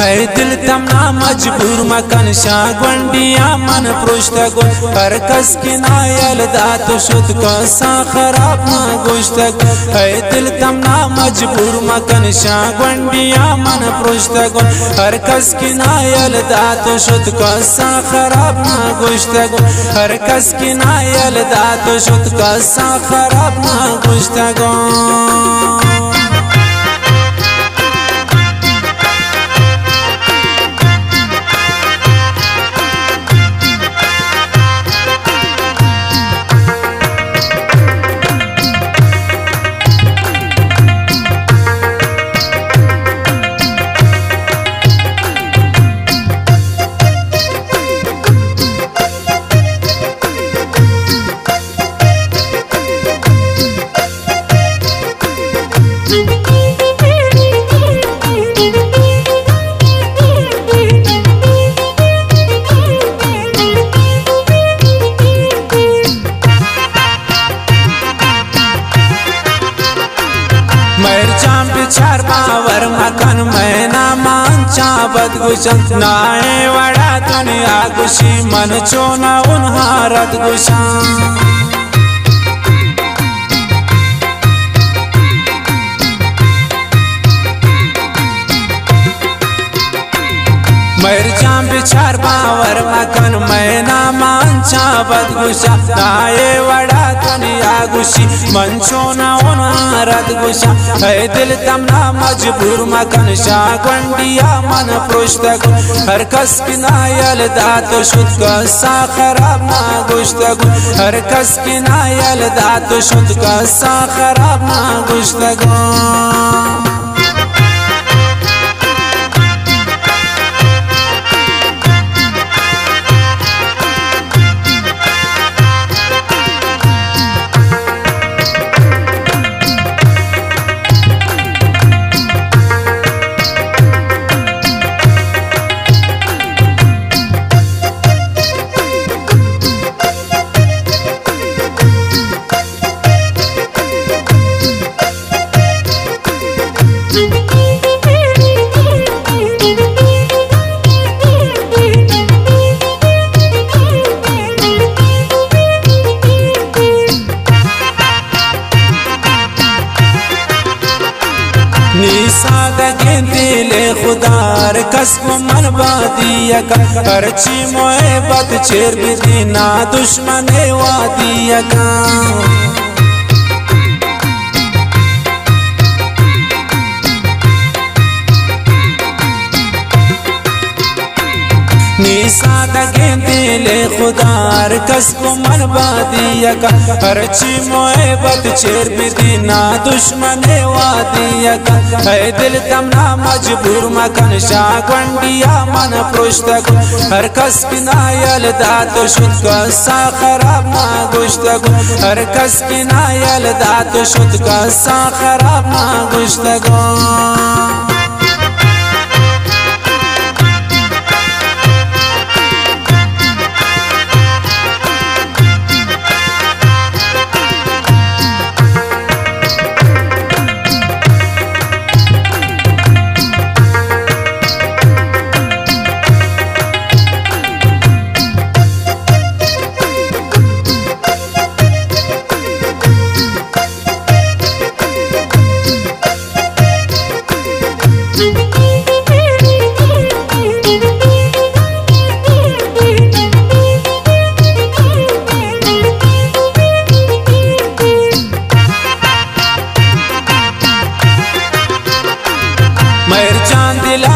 है दिल तमना मजबूर मकन शागवंडिया मन पृष्ठगो हर कस की नायल दात शुद्ध कसा खराब ना गुश्तग है दिल तमना मजबूर मकन शागवंडिया मन पृष्ठगो हर कस की नायल दात शुद्ध कसा खराब ना गुश्तग हर कस की नायल दात शुद्ध कसा खराब ना गुश्तगो। चार पावर मकन मैना मांचा बदगुशन नाए वड़ा दुनिया गुशी मन चोना उन्हारत गुशान मर जाम बिचार पावर मकन मैना मांचा बदगुशा नाए वड़ा दुनिया गुशी मंचो न उनारत गुशा है दिल तमना मजबूर मकन शागवंडिया मन पृष्ठग हर कस की नायल दात शुद्ध कसा खराब ना गुश्तग हर कस की नायल दात शुद्ध कसा खराब ना गुश्तग। दिले खुदार कसम मन बादिया का हरची मोहब्बत चेर भी दीना दुश्मन वादिया का दिले खुदार कसम मन बादिया का हरची मोहब्बत चेर भी दीना दुश्मन वादिया का है दिल तमना मजबूर मकन शागवंडिया मन पृष्ठग हर कस की नायल दात शुद्ध कसा खराब ना गुश्तग हर कस की नायल दात शुद्ध कसा खराब ना गुश्तग।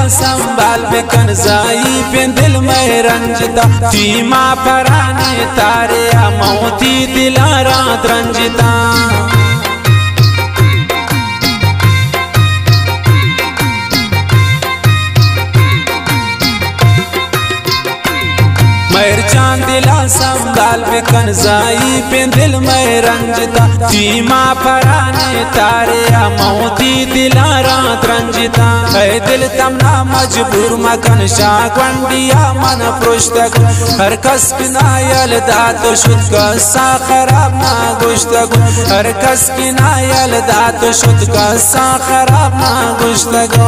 संभाल बेकन जाई पे दिल में रंजिता सीमा पराने तारे मोती दिला रात रंजिता मैर चांद दिला संभाल बेकन जाई पे दिल में रंजिता सीमा पराने तारे मोती दिला रात रंजिता है दिल तमना मजबूर मकन शागवंडिया मन पृष्ठग हर कस की नायल दात शुद्ध कसा खराब ना गुश्तग हर कस की नायल दात शुद्ध कसा खराब ना गुश्तग।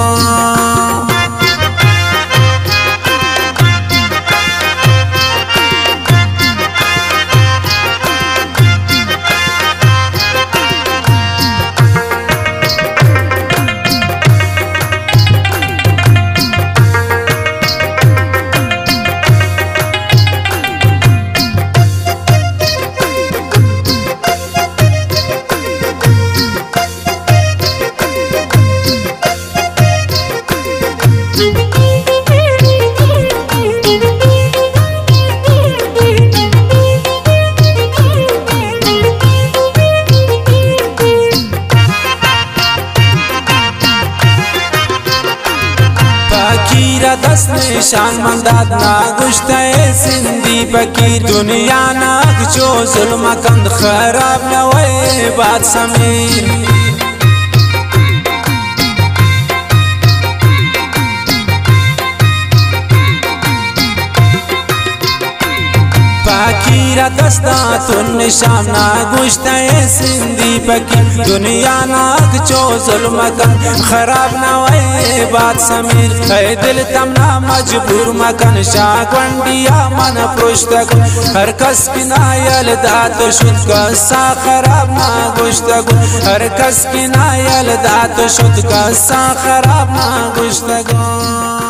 कीरा दस निशान मंदाद ना गुश्ते सिंधी फकीर दुनिया नाग जो जुल्म कंद खराब न वे बात समीर कीरा दस्ता तुन निशान ना गुश्ते सिंधी फकीर दुनिया नाग जो जुल्म कन खराब ना वे बात समीर है दिल तमना मजबूर मकन शागवंडिया मन पृष्ठक हर कस की नायल दात शुद्ध कसा खराब ना गुश्तक हर कस की नायल दात शुद्ध कसा खराब ना गुश्तक।